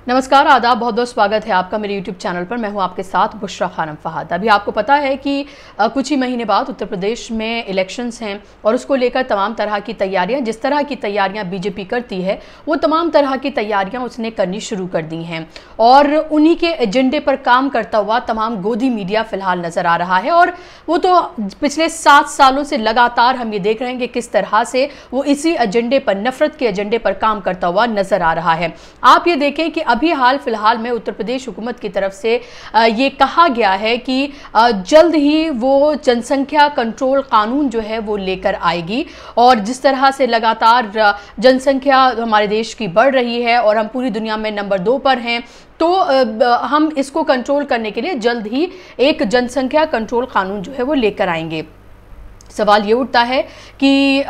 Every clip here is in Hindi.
नमस्कार, आदाब, बहुत बहुत स्वागत है आपका मेरे YouTube चैनल पर। मैं हूं आपके साथ बुशरा खानम फहाद। अभी आपको पता है कि कुछ ही महीने बाद उत्तर प्रदेश में इलेक्शंस हैं और उसको लेकर तमाम तरह की तैयारियां, जिस तरह की तैयारियां बीजेपी करती है वो तमाम तरह की तैयारियां उसने करनी शुरू कर दी हैं और उन्हीं के एजेंडे पर काम करता हुआ तमाम गोदी मीडिया फिलहाल नज़र आ रहा है। और वो तो पिछले 7 सालों से लगातार हम ये देख रहे हैं कि किस तरह से वो इसी एजेंडे पर, नफरत के एजेंडे पर काम करता हुआ नजर आ रहा है। आप ये देखें कि अभी हाल फिलहाल में उत्तर प्रदेश हुकूमत की तरफ से ये कहा गया है कि जल्द ही वो जनसंख्या कंट्रोल कानून जो है वो लेकर आएगी। और जिस तरह से लगातार जनसंख्या हमारे देश की बढ़ रही है और हम पूरी दुनिया में नंबर 2 पर हैं, तो हम इसको कंट्रोल करने के लिए जल्द ही एक जनसंख्या कंट्रोल कानून जो है वो लेकर आएंगे। सवाल ये उठता है कि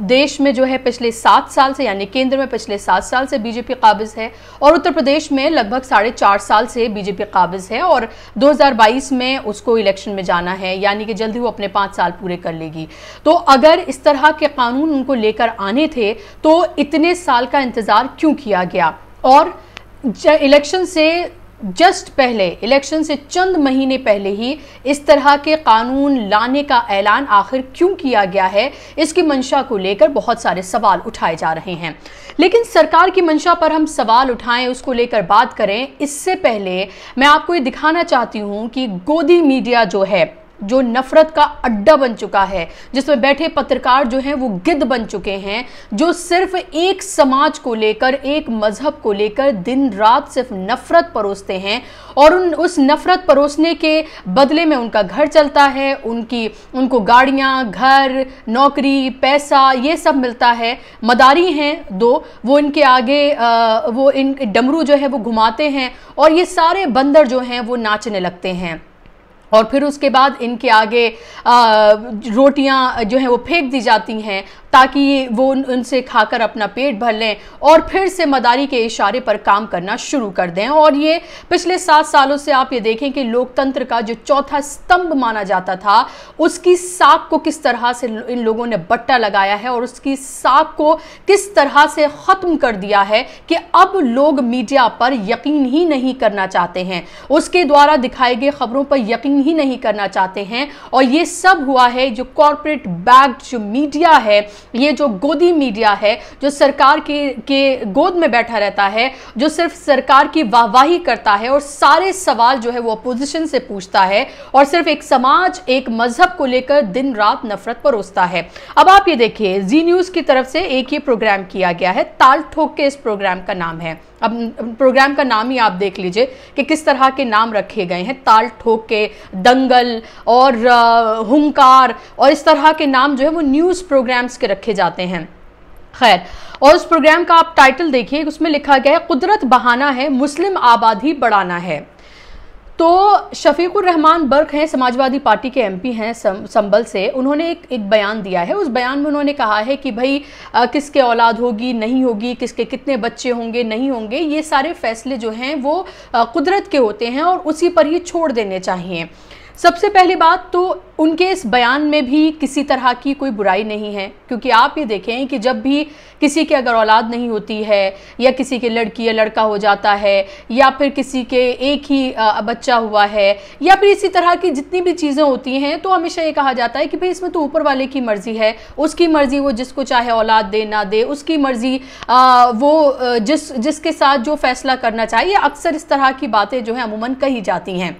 देश में जो है पिछले 7 साल से, यानी केंद्र में पिछले 7 साल से बीजेपी काबिज है और उत्तर प्रदेश में लगभग 4.5 साल से बीजेपी काबिज है और 2022 में उसको इलेक्शन में जाना है, यानी कि जल्दी वो अपने 5 साल पूरे कर लेगी। तो अगर इस तरह के कानून उनको लेकर आने थे तो इतने साल का इंतजार क्यों किया गया? और इलेक्शन से जस्ट पहले, इलेक्शन से चंद महीने पहले ही इस तरह के कानून लाने का ऐलान आखिर क्यों किया गया है? इसकी मंशा को लेकर बहुत सारे सवाल उठाए जा रहे हैं। लेकिन सरकार की मंशा पर हम सवाल उठाएं, उसको लेकर बात करें, इससे पहले मैं आपको ये दिखाना चाहती हूं कि गोदी मीडिया जो है, जो नफरत का अड्डा बन चुका है, जिसमें बैठे पत्रकार जो हैं वो गिद्ध बन चुके हैं, जो सिर्फ एक समाज को लेकर, एक मजहब को लेकर दिन रात सिर्फ नफरत परोसते हैं और उस नफरत परोसने के बदले में उनका घर चलता है, उनको गाड़ियां, घर, नौकरी, पैसा, ये सब मिलता है। मदारी हैं 2, वो इनके आगे वो इन डमरू जो है वो घुमाते हैं और ये सारे बंदर जो हैं वो नाचने लगते हैं और फिर उसके बाद इनके आगे रोटियां जो हैं वो फेंक दी जाती हैं ताकि वो उनसे खाकर अपना पेट भर लें और फिर से मदारी के इशारे पर काम करना शुरू कर दें। और ये पिछले 7 सालों से आप ये देखें कि लोकतंत्र का जो चौथा स्तंभ माना जाता था, उसकी साख को किस तरह से इन लोगों ने बट्टा लगाया है और उसकी साख को किस तरह से ख़त्म कर दिया है कि अब लोग मीडिया पर यकीन ही नहीं करना चाहते हैं, उसके द्वारा दिखाई गई खबरों पर यकीन ही नहीं करना चाहते हैं। और ये सब हुआ है जो कॉर्पोरेट बैक्ड जो मीडिया है, ये जो गोदी मीडिया है, जो सरकार के गोद में बैठा रहता है, जो सिर्फ सरकार की वाहवाही करता है और सारे सवाल जो है वो अपोजिशन से पूछता है और सिर्फ एक समाज, एक मजहब को लेकर दिन रात नफरत परोसता है। अब आप ये देखिए, जी न्यूज की तरफ से एक ये प्रोग्राम किया गया है, ताल ठोक के इस प्रोग्राम का नाम है। अब प्रोग्राम का नाम ही आप देख लीजिए कि किस तरह के नाम रखे गए हैं, ताल ठोक के, दंगल और हुंकार, और इस तरह के नाम जो है वो न्यूज़ प्रोग्राम्स के रखे जाते हैं। खैर, और उस प्रोग्राम का आप टाइटल देखिए, उसमें लिखा गया है कुदरत बहाना है, मुस्लिम आबादी बढ़ाना है। तो शफीकुर रहमान बर्क हैं, समाजवादी पार्टी के एमपी हैं संबल से, उन्होंने एक बयान दिया है। उस बयान में उन्होंने कहा है कि भाई किसके औलाद होगी, नहीं होगी, किसके कितने बच्चे होंगे, नहीं होंगे, ये सारे फैसले जो हैं वो कुदरत के होते हैं और उसी पर ही छोड़ देने चाहिए। सबसे पहली बात तो उनके इस बयान में भी किसी तरह की कोई बुराई नहीं है, क्योंकि आप ये देखें कि जब भी किसी के अगर औलाद नहीं होती है या किसी के लड़की या लड़का हो जाता है या फिर किसी के एक ही बच्चा हुआ है या फिर इसी तरह की जितनी भी चीज़ें होती हैं, तो हमेशा ये कहा जाता है कि भाई इसमें तो ऊपर वाले की मर्जी है, उसकी मर्जी, वो जिसको चाहे औलाद दे ना दे, उसकी मर्जी, वो जिसके साथ जो फैसला करना चाहिए। अक्सर इस तरह की बातें जो हैं अमूमन कही जाती हैं।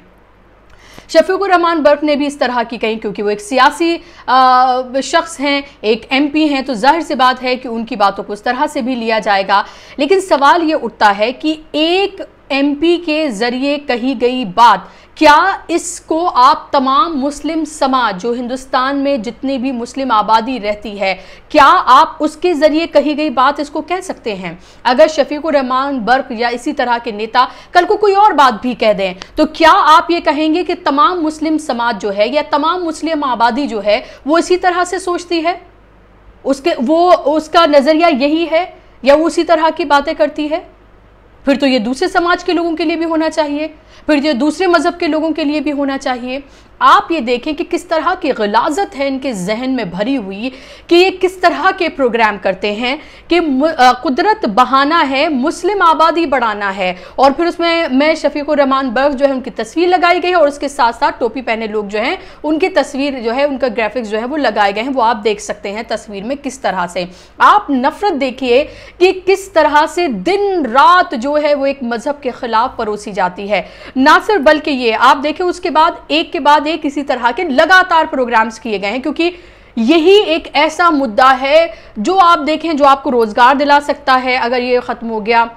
शफीकुर रहमान बर्क ने भी इस तरह की कही, क्योंकि वो एक सियासी शख्स हैं, एक एमपी हैं, तो जाहिर सी बात है कि उनकी बातों को उस तरह से भी लिया जाएगा। लेकिन सवाल ये उठता है कि एक एमपी के जरिए कही गई बात, क्या इसको आप तमाम मुस्लिम समाज, जो हिंदुस्तान में जितनी भी मुस्लिम आबादी रहती है, क्या आप उसके जरिए कही गई बात इसको कह सकते हैं? अगर शफीकुर रहमान बर्क या इसी तरह के नेता कल को कोई और बात भी कह दें, तो क्या आप ये कहेंगे कि तमाम मुस्लिम समाज जो है या तमाम मुस्लिम आबादी जो है वो इसी तरह से सोचती है, उसका नजरिया यही है या वो उसी तरह की बातें करती है? फिर तो ये दूसरे समाज के लोगों के लिए भी होना चाहिए, फिर ये दूसरे मजहब के लोगों के लिए भी होना चाहिए। आप ये देखें कि किस तरह की ग़लाज़त है इनके जहन में भरी हुई कि ये किस तरह के प्रोग्राम करते हैं कि कुदरत बहाना है, मुस्लिम आबादी बढ़ाना है, और फिर उसमें मैं शफीकुर रहमान बर्क जो है उनकी तस्वीर लगाई गई है और उसके साथ साथ टोपी पहने लोग जो हैं उनकी तस्वीर जो है, उनका ग्राफिक्स जो है वो लगाए गए हैं। वो आप देख सकते हैं तस्वीर में किस तरह से। आप नफरत देखिए कि किस तरह से दिन रात जो है वो एक मजहब के खिलाफ परोसी जाती है। ना सिर्फ बल्कि ये आप देखें उसके बाद एक इसी तरह के लगातार प्रोग्राम्स किए गए हैं, क्योंकि यही एक ऐसा मुद्दा है जो आप देखें जो आपको रोजगार दिला सकता है अगर ये खत्म हो गया,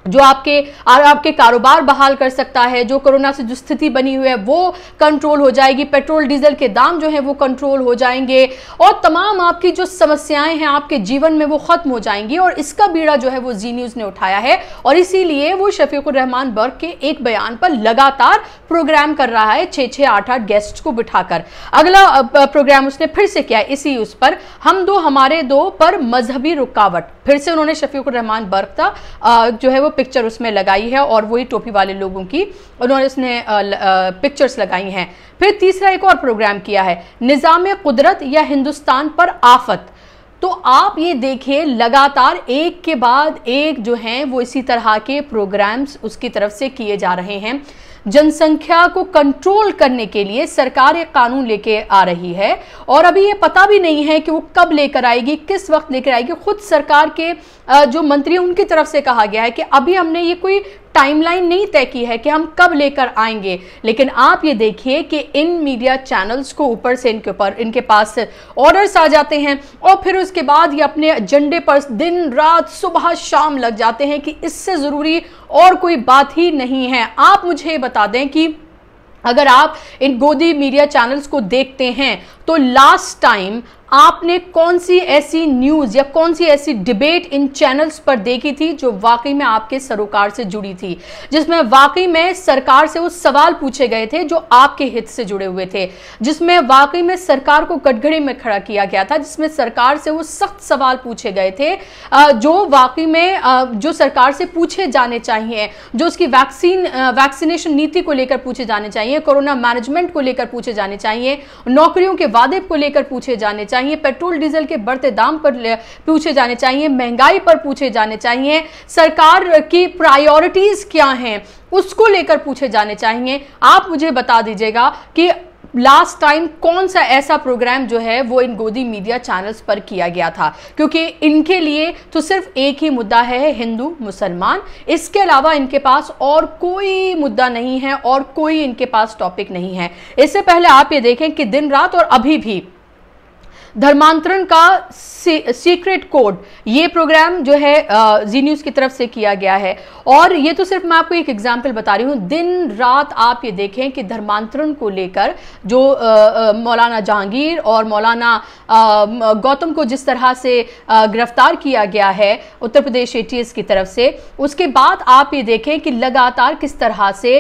जो आपके कारोबार बहाल कर सकता है, जो कोरोना से जो स्थिति बनी हुई है वो कंट्रोल हो जाएगी, पेट्रोल डीजल के दाम जो है वो कंट्रोल हो जाएंगे और तमाम आपकी जो समस्याएं हैं आपके जीवन में वो खत्म हो जाएंगी। और इसका बीड़ा जो है वो जी न्यूज ने उठाया है और इसीलिए वो शफीकुर रहमान बर्क के एक बयान पर लगातार प्रोग्राम कर रहा है, 6-6, 8-8 गेस्ट को बिठाकर। अगला प्रोग्राम उसने फिर से किया इसी उस पर, हम दो हमारे दो पर मजहबी रुकावट। फिर से उन्होंने शफीकुर रहमान बर्क का जो है वो पिक्चर उसमें लगाई है और वही टोपी वाले लोगों की उन्होंने उसने पिक्चर्स लगाई हैं। फिर तीसरा एक और प्रोग्राम किया है, निज़ाम कुदरत या हिंदुस्तान पर आफत। तो आप ये देखिए लगातार एक के बाद एक जो हैं वो इसी तरह के प्रोग्राम्स उसकी तरफ से किए जा रहे हैं। जनसंख्या को कंट्रोल करने के लिए सरकार एक कानून लेके आ रही है और अभी ये पता भी नहीं है कि वो कब लेकर आएगी, किस वक्त लेकर आएगी। खुद सरकार के जो मंत्री हैं उनकी तरफ से कहा गया है कि अभी हमने ये कोई टाइमलाइन नहीं तय की है कि हम कब लेकर आएंगे। लेकिन आप ये देखिए कि इन मीडिया चैनल्स को ऊपर से इनके पास ऑर्डर्स आ जाते हैं और फिर उसके बाद ये अपने एजेंडे पर दिन रात सुबह शाम लग जाते हैं कि इससे जरूरी और कोई बात ही नहीं है। आप मुझे बता दें कि अगर आप इन गोदी मीडिया चैनल्स को देखते हैं तो लास्ट टाइम आपने कौन सी ऐसी न्यूज या कौन सी ऐसी डिबेट इन चैनल्स पर देखी थी जो वाकई में आपके सरोकार से जुड़ी थी, जिसमें वाकई में सरकार से वो सवाल पूछे गए थे जो आपके हित से जुड़े हुए थे, जिसमें वाकई में सरकार को कटघरे में खड़ा किया गया था, जिसमें सरकार से वो सख्त सवाल पूछे गए थे जो वाकई में जो सरकार से पूछे जाने चाहिए, जो उसकी वैक्सीनेशन नीति को लेकर पूछे जाने चाहिए, कोरोना मैनेजमेंट को लेकर पूछे जाने चाहिए, नौकरियों के वादे को लेकर पूछे जाने चाहिए, पेट्रोल डीजल के बढ़ते दाम पर पूछे जाने चाहिए, महंगाई पर पूछे जाने चाहिए, सरकार की प्रायोरिटीज क्या हैं उसको लेकर पूछे जाने चाहिए। आप मुझे बता दीजिएगा कि लास्ट टाइम कौन सा ऐसा प्रोग्राम जो है वो इन गोदी मीडिया चैनल्स पर किया गया था, क्योंकि इनके लिए तो सिर्फ एक ही मुद्दा है, हिंदू मुसलमान। इसके अलावा इनके पास और कोई मुद्दा नहीं है और कोई इनके पास टॉपिक नहीं है। इससे पहले आप ये देखें कि दिन रात और अभी भी धर्मांतरण का सीक्रेट कोड ये प्रोग्राम जो है जी न्यूज की तरफ से किया गया है और ये तो सिर्फ मैं आपको एक एग्जांपल बता रही हूँ। दिन रात आप ये देखें कि धर्मांतरण को लेकर जो मौलाना जहांगीर और मौलाना गौतम को जिस तरह से गिरफ्तार किया गया है उत्तर प्रदेश ATS की तरफ से, उसके बाद आप ये देखें कि लगातार किस तरह से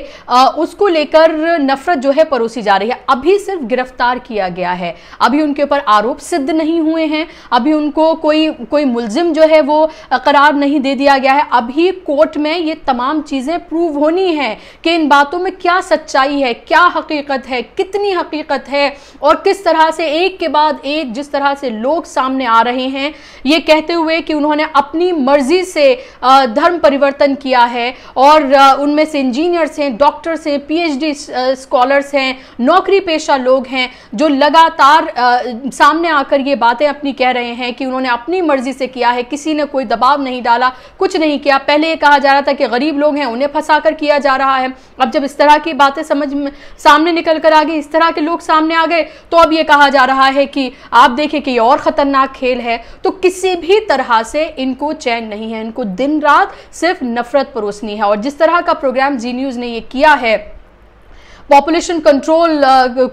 उसको लेकर नफरत जो है परोसी जा रही है। अभी सिर्फ गिरफ्तार किया गया है, अभी उनके ऊपर आरोप सिद्ध नहीं हुए हैं, अभी उनको कोई मुलजिम जो है वो करार नहीं दे दिया गया है। अभी कोर्ट में ये तमाम चीजें प्रूव होनी है कि इन बातों में क्या सच्चाई है, क्या हकीकत है, कितनी हकीकत है और किस तरह से एक के बाद एक जिस तरह से लोग सामने आ रहे हैं ये कहते हुए कि उन्होंने अपनी मर्जी से धर्म परिवर्तन किया है और उनमें से इंजीनियर्स हैं, डॉक्टर्स हैं, PhD स्कॉलर्स हैं, नौकरी पेशा लोग हैं जो लगातार सामने आकर ये बातें अपनी कह रहे हैं कि उन्होंने अपनी मर्जी से किया है, किसी ने कोई दबाव नहीं डाला, कुछ नहीं किया। पहले ये कहा जा रहा था कि गरीब लोग हैं उन्हें फंसाकर किया जा रहा है, अब जब इस तरह की बातें समझ में सामने निकल कर आ गई, इस तरह के लोग सामने आ गए तो अब ये कहा जा रहा है कि आप देखिए कि ये और खतरनाक खेल है। तो किसी भी तरह से इनको चैन नहीं है, इनको दिन रात सिर्फ नफरत परोसनी है। और जिस तरह का प्रोग्राम जी न्यूज ने ये किया है, पॉपुलेशन कंट्रोल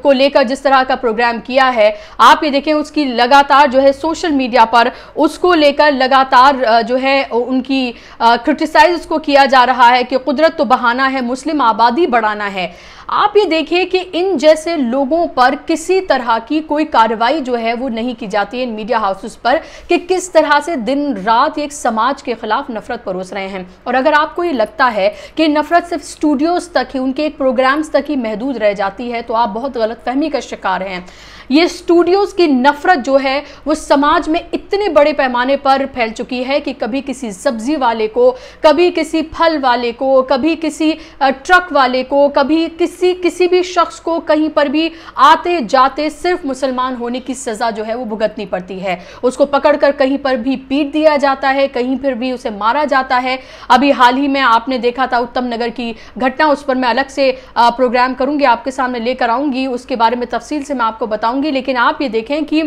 को लेकर जिस तरह का प्रोग्राम किया है, आप ये देखें उसकी लगातार जो है सोशल मीडिया पर उसको लेकर लगातार जो है उनकी क्रिटिसाइज उसको किया जा रहा है कि कुदरत तो बहाना है, मुस्लिम आबादी बढ़ाना है। आप ये देखिए कि इन जैसे लोगों पर किसी तरह की कोई कार्रवाई जो है वो नहीं की जाती है इन मीडिया हाउसेस पर, कि किस तरह से दिन रात एक समाज के खिलाफ नफरत परोस रहे हैं। और अगर आपको ये लगता है कि नफरत सिर्फ स्टूडियोज तक ही, उनके एक प्रोग्राम्स तक ही महदूद रह जाती है, तो आप बहुत गलतफहमी का शिकार हैं। ये स्टूडियोज की नफरत जो है वो समाज में इतने बड़े पैमाने पर फैल चुकी है कि कभी किसी सब्जी वाले को, कभी किसी फल वाले को, कभी किसी ट्रक वाले को, कभी किसी भी शख्स को कहीं पर भी आते जाते सिर्फ मुसलमान होने की सजा जो है वो भुगतनी पड़ती है। उसको पकड़कर कहीं पर भी पीट दिया जाता है, कहीं पर भी उसे मारा जाता है। अभी हाल ही में आपने देखा था उत्तम नगर की घटना, उस पर मैं अलग से प्रोग्राम करूंगी, आपके सामने लेकर आऊंगी, उसके बारे में तफसील से मैं आपको बताऊंगी। लेकिन आप ये देखें कि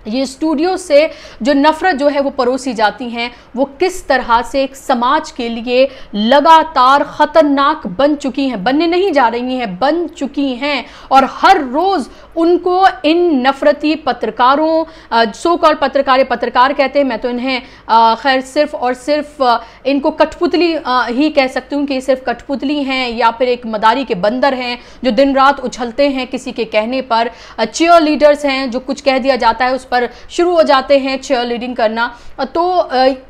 ये स्टूडियो से जो नफरत जो है वो परोसी जाती हैं, वो किस तरह से एक समाज के लिए लगातार खतरनाक बन चुकी हैं, बनने नहीं जा रही हैं, बन चुकी हैं। और हर रोज उनको इन नफरती पत्रकारों, सो कॉल्ड पत्रकार कहते हैं, मैं तो इन्हें खैर सिर्फ और सिर्फ इनको कठपुतली ही कह सकती हूँ कि सिर्फ कठपुतली हैं या फिर एक मदारी के बंदर हैं जो दिन रात उछलते हैं किसी के कहने पर। चीयर लीडर्स हैं, जो कुछ कह दिया जाता है उस पर शुरू हो जाते हैं चीयर लीडिंग करना। तो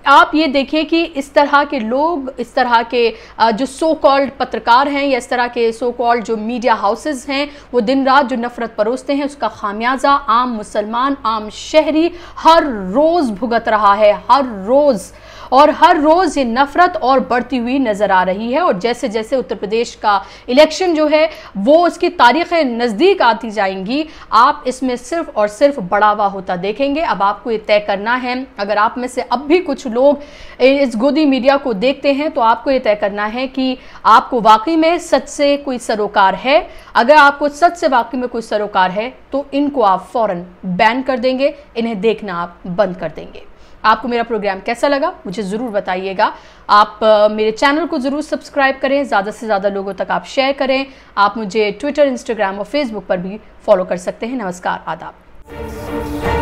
आप ये देखिए कि इस तरह के लोग, इस तरह के जो सो कॉल्ड पत्रकार हैं या इस तरह के सो कॉल्ड जो मीडिया हाउसेस हैं, वो दिन रात जो नफरत परोसते हैं, उसका खामियाजा आम मुसलमान, आम शहरी हर रोज भुगत रहा है, हर रोज। और हर रोज ये नफरत और बढ़ती हुई नजर आ रही है। और जैसे जैसे उत्तर प्रदेश का इलेक्शन जो है वो उसकी तारीखें नजदीक आती जाएंगी, आप इसमें सिर्फ और सिर्फ बढ़ावा होता देखेंगे। अब आपको ये तय करना है, अगर आप में से अब भी कुछ लोग इस गोदी मीडिया को देखते हैं, तो आपको ये तय करना है कि आपको वाकई में सच से कोई सरोकार है। अगर आपको सच से वाकई में कोई सरोकार है तो इनको आप फौरन बैन कर देंगे, इन्हें देखना आप बंद कर देंगे। आपको मेरा प्रोग्राम कैसा लगा मुझे ज़रूर बताइएगा। आप मेरे चैनल को ज़रूर सब्सक्राइब करें, ज़्यादा से ज़्यादा लोगों तक आप शेयर करें। आप मुझे ट्विटर, इंस्टाग्राम और फेसबुक पर भी फॉलो कर सकते हैं। नमस्कार, आदाब।